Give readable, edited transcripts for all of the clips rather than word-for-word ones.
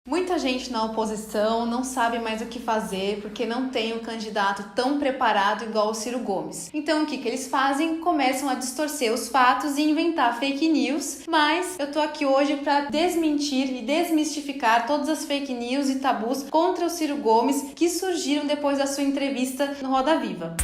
Muita gente na oposição não sabe mais o que fazer porque não tem um candidato tão preparado igual o Ciro Gomes. Então o que eles fazem? Começam a distorcer os fatos e inventar fake news, mas eu tô aqui hoje para desmentir e desmistificar todas as fake news e tabus contra o Ciro Gomes que surgiram depois da sua entrevista no Roda Viva.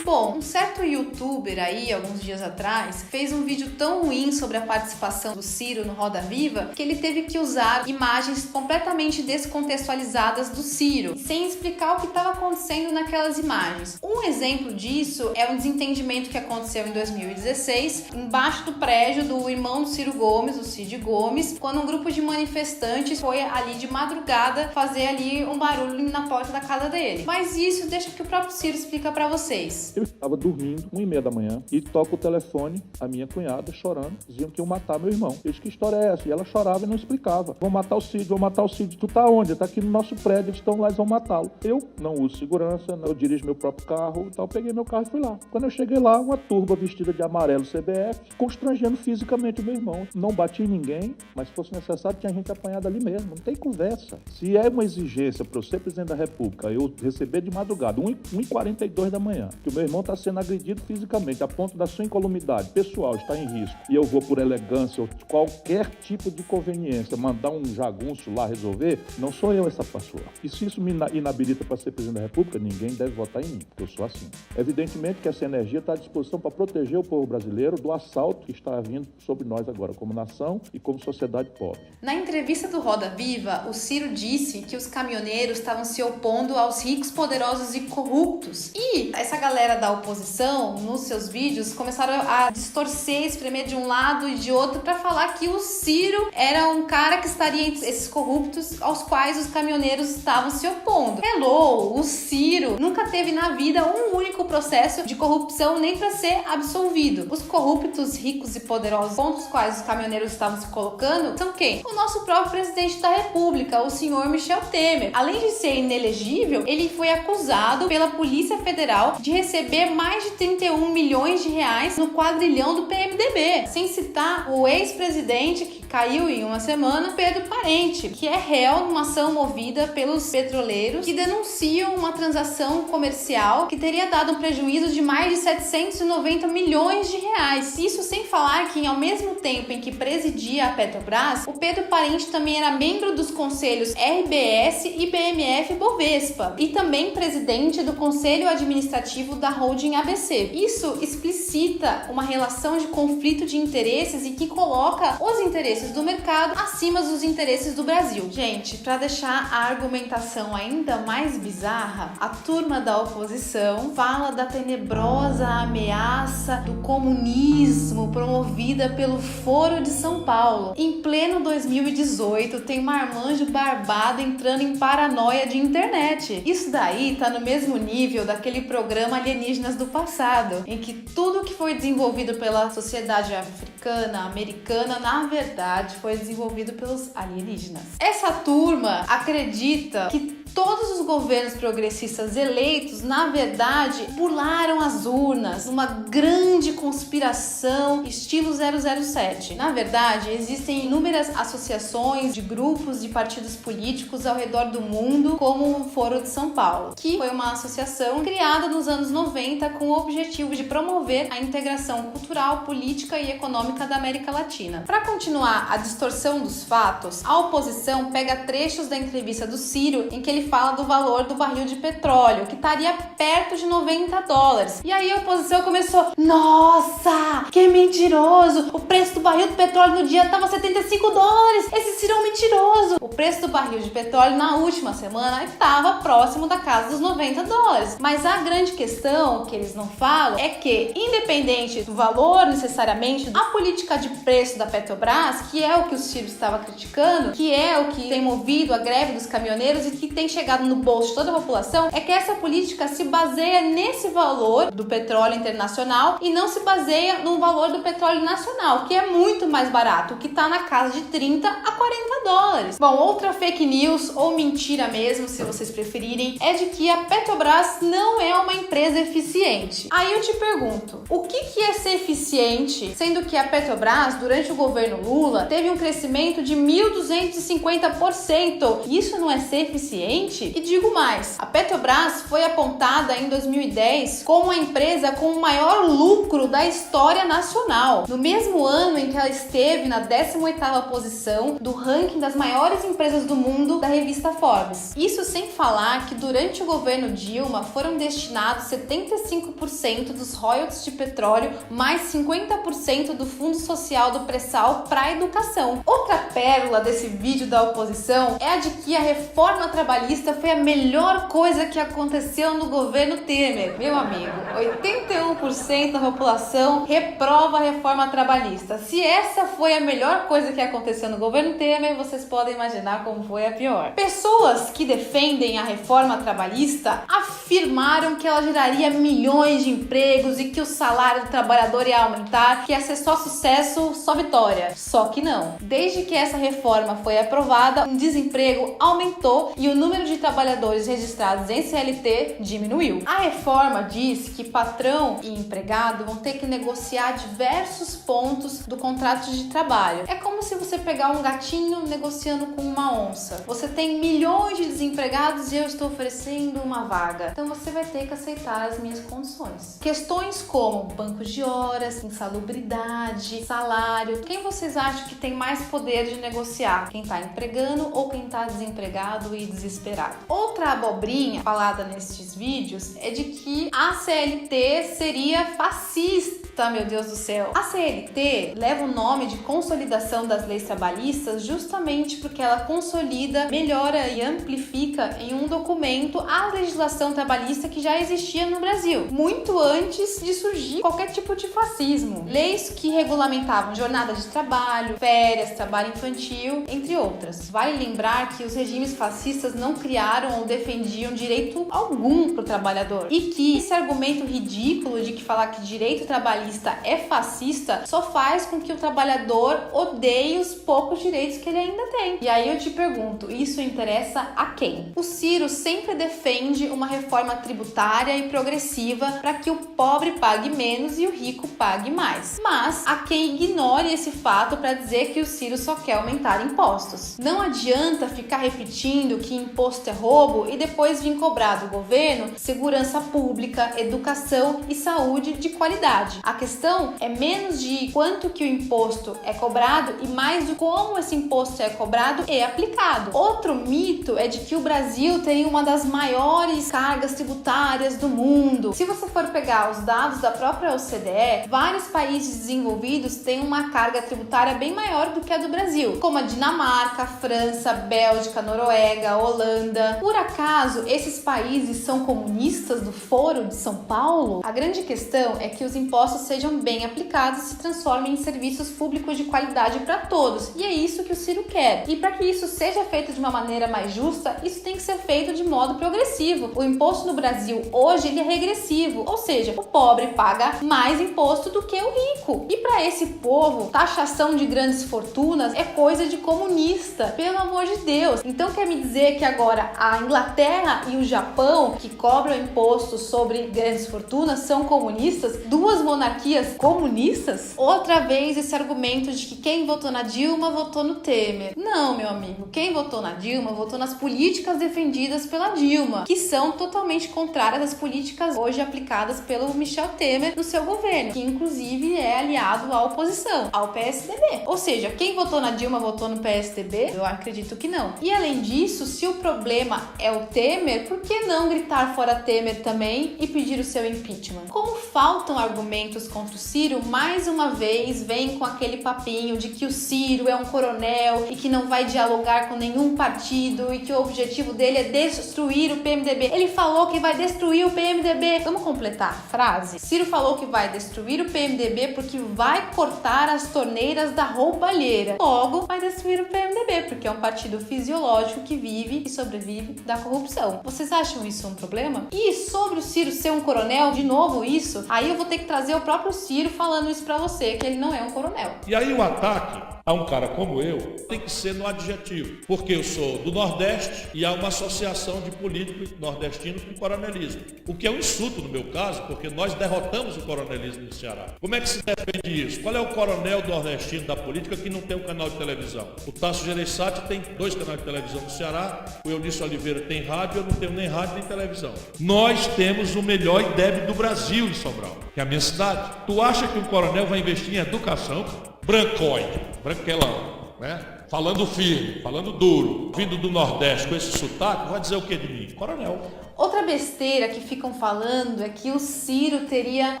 Bom, um certo youtuber aí, alguns dias atrás, fez um vídeo tão ruim sobre a participação do Ciro no Roda Viva que ele teve que usar imagens completamente descontextualizadas do Ciro, sem explicar o que estava acontecendo naquelas imagens. Um exemplo disso é um desentendimento que aconteceu em 2016, embaixo do prédio do irmão do Ciro Gomes, o Cid Gomes, quando um grupo de manifestantes foi ali de madrugada fazer ali um barulho na porta da casa dele. Mas isso deixa que o próprio Ciro explica pra vocês. Eu estava dormindo, 1h30 da manhã, e toca o telefone, a minha cunhada chorando, diziam que iam matar meu irmão. Eu disse, que história é essa? E ela chorava e não explicava. Vão matar o Cid, vão matar o Cid. Tu tá onde? Tá aqui no nosso prédio, eles estão lá, eles vão matá-lo. Eu não uso segurança, eu dirijo meu próprio carro, então eu peguei meu carro e fui lá. Quando eu cheguei lá, uma turba vestida de amarelo CBF, constrangendo fisicamente o meu irmão. Não bati em ninguém, mas se fosse necessário, tinha gente apanhada ali mesmo. Não tem conversa. Se é uma exigência para eu ser presidente da República, eu receber de madrugada, 1h42 da manhã, que o meu irmão está sendo agredido fisicamente, a ponto da sua incolumidade pessoal estar em risco, e eu vou por elegância ou qualquer tipo de conveniência mandar um jagunço lá resolver, não sou eu essa pessoa. E se isso me inabilita para ser presidente da República, ninguém deve votar em mim, porque eu sou assim. Evidentemente que essa energia está à disposição para proteger o povo brasileiro do assalto que está vindo sobre nós agora, como nação e como sociedade pobre. Na entrevista do Roda Viva, o Ciro disse que os caminhoneiros estavam se opondo aos ricos, poderosos e corruptos. E essa galera da oposição, nos seus vídeos, começaram a distorcer, espremer de um lado e de outro para falar que o Ciro era um cara que estaria entre esses corruptos aos quais os caminhoneiros estavam se opondo. Hello, o Ciro nunca teve na vida um único processo de corrupção nem para ser absolvido. Os corruptos, ricos e poderosos contra os quais os caminhoneiros estavam se colocando são quem? O nosso próprio presidente da República, o senhor Michel Temer. Além de ser inelegível, ele foi acusado pela Polícia Federal de receber mais de 31 milhões de reais no quadrilhão do PMDB. Sem citar o ex-presidente que caiu em uma semana, Pedro Parente, que é réu numa ação movida pelos petroleiros que denunciam uma transação comercial que teria dado um prejuízo de mais de 790 milhões de reais. Isso sem falar que, ao mesmo tempo em que presidia a Petrobras, o Pedro Parente também era membro dos conselhos RBS e BMF Bovespa e também presidente do Conselho Administrativo da Holding ABC. Isso explicita uma relação de conflito de interesses e que coloca os interesses do mercado acima dos interesses do Brasil. Gente, para deixar a argumentação ainda mais bizarra, a turma da oposição fala da tenebrosa ameaça do comunismo promovida pelo Foro de São Paulo. Em pleno 2018, tem marmanjo barbado entrando em paranoia de internet. Isso daí tá no mesmo nível daquele programa Alienígenas do passado, em que tudo que foi desenvolvido pela sociedade africana, americana, na verdade foi desenvolvido pelos alienígenas. Essa turma acredita que todos os governos progressistas eleitos, na verdade, burlaram as urnas, uma grande conspiração estilo 007. Na verdade, existem inúmeras associações de grupos de partidos políticos ao redor do mundo, como o Foro de São Paulo, que foi uma associação criada nos anos 90 com o objetivo de promover a integração cultural, política e econômica da América Latina. Para continuar a distorção dos fatos, a oposição pega trechos da entrevista do Ciro em que ele fala do valor do barril de petróleo, que estaria perto de $90. E aí a oposição começou, nossa, que mentiroso, o preço do barril de petróleo no dia estava $75, esse Ciro é um mentiroso. O preço do barril de petróleo na última semana estava próximo da casa dos $90. Mas a grande questão que eles não falam é que, independente do valor necessariamente, a política de preço da Petrobras, que é o que o Ciro estava criticando, que é o que tem movido a greve dos caminhoneiros e que tem chegado no bolso de toda a população é que essa política se baseia nesse valor do petróleo internacional e não se baseia no valor do petróleo nacional, que é muito mais barato, que está na casa de 30 a 40 dólares. Bom, outra fake news, ou mentira mesmo, se vocês preferirem, é de que a Petrobras não é uma empresa eficiente. Aí eu te pergunto, o que é ser eficiente, sendo que a Petrobras, durante o governo Lula, teve um crescimento de 1.250%? Isso não é ser eficiente? E digo mais, a Petrobras foi apontada em 2010 como a empresa com o maior lucro da história nacional, no mesmo ano em que ela esteve na 18ª posição do ranking das maiores empresas do mundo da revista Forbes. Isso sem falar que durante o governo Dilma foram destinados 75% dos royalties de petróleo mais 50% do fundo social do pré-sal para a educação. Outra pérola desse vídeo da oposição é a de que a reforma trabalhista foi a melhor coisa que aconteceu no governo Temer. Meu amigo, 81% da população reprova a reforma trabalhista. Se essa foi a melhor coisa que aconteceu no governo Temer, vocês podem imaginar como foi a pior. Pessoas que defendem a reforma trabalhista afirmaram que ela geraria milhões de empregos e que o salário do trabalhador ia aumentar, que ia ser só sucesso, só vitória. Só que não. Desde que essa reforma foi aprovada, o desemprego aumentou e o número de trabalhadores registrados em CLT diminuiu. A reforma diz que patrão e empregado vão ter que negociar diversos pontos do contrato de trabalho. É como se você pegar um gatinho negociando com uma onça. Você tem milhões de desempregados e eu estou oferecendo uma vaga. Então você vai ter que aceitar as minhas condições. Questões como bancos de horas, insalubridade, salário. Quem vocês acham que tem mais poder de negociar? Quem está empregando ou quem está desempregado e desesperado? Outra abobrinha falada nestes vídeos é de que a CLT seria fascista. Meu Deus do céu. A CLT leva o nome de Consolidação das Leis Trabalhistas justamente porque ela consolida, melhora e amplifica em um documento a legislação trabalhista que já existia no Brasil, muito antes de surgir qualquer tipo de fascismo. Leis que regulamentavam jornada de trabalho, férias, trabalho infantil, entre outras. Vale lembrar que os regimes fascistas não criaram ou defendiam direito algum para o trabalhador e que esse argumento ridículo de que falar que direito trabalhista é fascista só faz com que o trabalhador odeie os poucos direitos que ele ainda tem. E aí eu te pergunto, isso interessa a quem? O Ciro sempre defende uma reforma tributária e progressiva para que o pobre pague menos e o rico pague mais. Mas há quem ignore esse fato para dizer que o Ciro só quer aumentar impostos. Não adianta ficar repetindo que imposto é roubo e depois vir cobrar do governo segurança pública, educação e saúde de qualidade. A questão é menos de quanto que o imposto é cobrado e mais de como esse imposto é cobrado e aplicado. Outro mito é de que o Brasil tem uma das maiores cargas tributárias do mundo. Se você for pegar os dados da própria OCDE, vários países desenvolvidos têm uma carga tributária bem maior do que a do Brasil, como a Dinamarca, França, Bélgica, Noruega, Holanda. Por acaso, esses países são comunistas do Foro de São Paulo? A grande questão é que os impostos sejam bem aplicados e se transformem em serviços públicos de qualidade para todos. E é isso que o Ciro quer. E para que isso seja feito de uma maneira mais justa, isso tem que ser feito de modo progressivo. O imposto no Brasil hoje ele é regressivo, ou seja, o pobre paga mais imposto do que o rico. E para esse povo, taxação de grandes fortunas é coisa de comunista, pelo amor de Deus. Então quer me dizer que agora a Inglaterra e o Japão, que cobram imposto sobre grandes fortunas, são comunistas? Duas monarquias comunistas? Outra vez esse argumento de que quem votou na Dilma votou no Temer. Não, meu amigo, quem votou na Dilma votou nas políticas defendidas pela Dilma, que são totalmente contrárias às políticas hoje aplicadas pelo Michel Temer no seu governo, que inclusive é aliado à oposição, ao PSDB. Ou seja, quem votou na Dilma votou no PSDB? Eu acredito que não. E além disso, se o problema é o Temer, por que não gritar fora Temer também e pedir o seu impeachment? Como faltam argumentos contra o Ciro, mais uma vez vem com aquele papinho de que o Ciro é um coronel e que não vai dialogar com nenhum partido e que o objetivo dele é destruir o PMDB. Ele falou que vai destruir o PMDB. Vamos completar a frase? Ciro falou que vai destruir o PMDB porque vai cortar as torneiras da roubalheira. Logo, vai destruir o PMDB, porque é um partido fisiológico que vive e sobrevive da corrupção. Vocês acham isso um problema? E sobre o Ciro ser um coronel, de novo isso, aí eu vou ter que trazer o próprio Ciro falando isso pra você, que ele não é um coronel. E aí o ataque a um cara como eu tem que ser no adjetivo, porque eu sou do Nordeste e há uma associação de político nordestino com coronelismo, o que é um insulto no meu caso, porque nós derrotamos o coronelismo no Ceará. Como é que se defende isso? Qual é o coronel nordestino da política que não tem um canal de televisão? O Tasso Gereissati tem 2 canais de televisão no Ceará, o Eunício Oliveira tem rádio, eu não tenho nem rádio nem televisão. Nós temos o melhor IDEB do Brasil em Sobral, que é a minha cidade. Tu acha que um coronel vai investir em educação? Brancóide, branquelão, né? Falando firme, falando duro, vindo do Nordeste com esse sotaque, vai dizer o que de mim? Coronel. Outra besteira que ficam falando é que o Ciro teria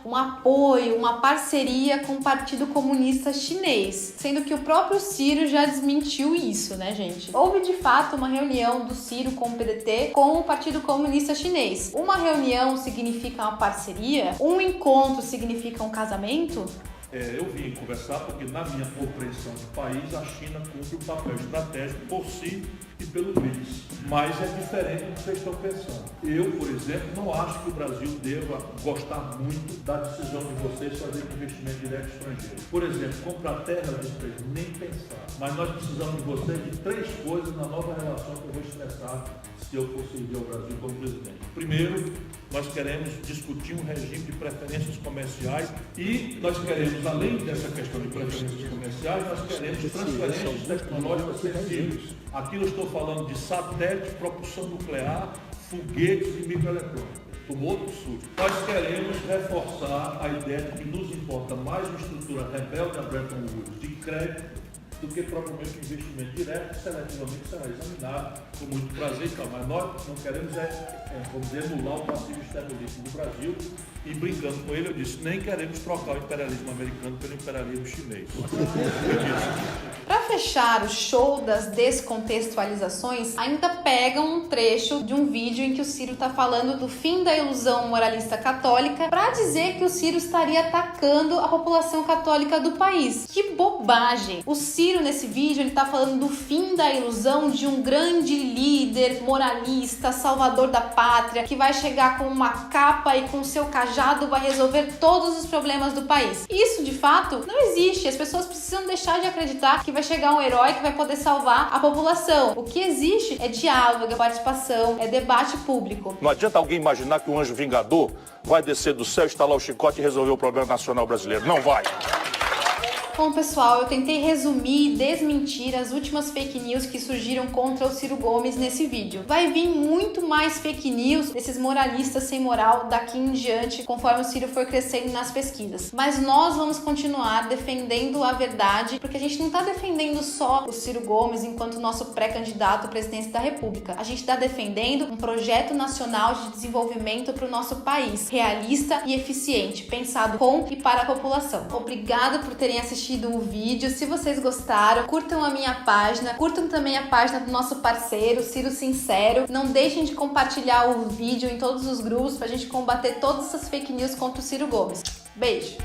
um apoio, uma parceria com o Partido Comunista Chinês, sendo que o próprio Ciro já desmentiu isso, né, gente? Houve de fato uma reunião do Ciro com o PDT com o Partido Comunista Chinês. Uma reunião significa uma parceria? Um encontro significa um casamento? Eu vim conversar porque, na minha compreensão do país, a China cumpre um papel estratégico por si e pelo BRICS. Mas é diferente do que vocês estão pensando. Eu, por exemplo, não acho que o Brasil deva gostar muito da decisão de vocês fazer investimento direto estrangeiro. Por exemplo, comprar terra de vocês, nem pensar. Mas nós precisamos de vocês de 3 coisas na nova relação que eu vou expressar se eu for servir ao Brasil como presidente. Primeiro, nós queremos discutir um regime de preferências comerciais e nós queremos, além dessa questão de preferências comerciais, nós queremos transferências tecnológicas sensíveis. Aqui eu estou falando de satélite, propulsão nuclear, foguetes e microeletrônica, como outro sul. Nós queremos reforçar a ideia de que nos importa mais uma estrutura rebelde a Bretton Woods de crédito do que propriamente um investimento direto, que seletivamente será examinado com muito prazer e tal. Mas nós não queremos, vamos dizer, emular o passivo exteriorismo do Brasil. E brincando com ele, eu disse, nem queremos trocar o imperialismo americano pelo imperialismo chinês. Para fechar o show das descontextualizações, ainda pegam um trecho de um vídeo em que o Ciro está falando do fim da ilusão moralista católica para dizer que o Ciro estaria atacando a população católica do país. Que bobagem! O Ciro, nesse vídeo, ele está falando do fim da ilusão de um grande líder moralista, salvador da pátria, que vai chegar com uma capa e com seu cajado vai resolver todos os problemas do país. Isso, de fato, não existe. As pessoas precisam deixar de acreditar que vai chegar um herói que vai poder salvar a população. O que existe é diálogo, é participação, é debate público. Não adianta alguém imaginar que o anjo vingador vai descer do céu, estalar o chicote e resolver o problema nacional brasileiro. Não vai. Bom, pessoal, eu tentei resumir e desmentir as últimas fake news que surgiram contra o Ciro Gomes nesse vídeo. Vai vir muito mais fake news desses moralistas sem moral daqui em diante, conforme o Ciro for crescendo nas pesquisas. Mas nós vamos continuar defendendo a verdade, porque a gente não está defendendo só o Ciro Gomes enquanto nosso pré-candidato à presidência da República. A gente está defendendo um projeto nacional de desenvolvimento para o nosso país, realista e eficiente, pensado com e para a população. Obrigada por terem assistido o vídeo. Se vocês gostaram, curtam a minha página, curtam também a página do nosso parceiro, Ciro Sincero. Não deixem de compartilhar o vídeo em todos os grupos pra gente combater todas essas fake news contra o Ciro Gomes. Beijo!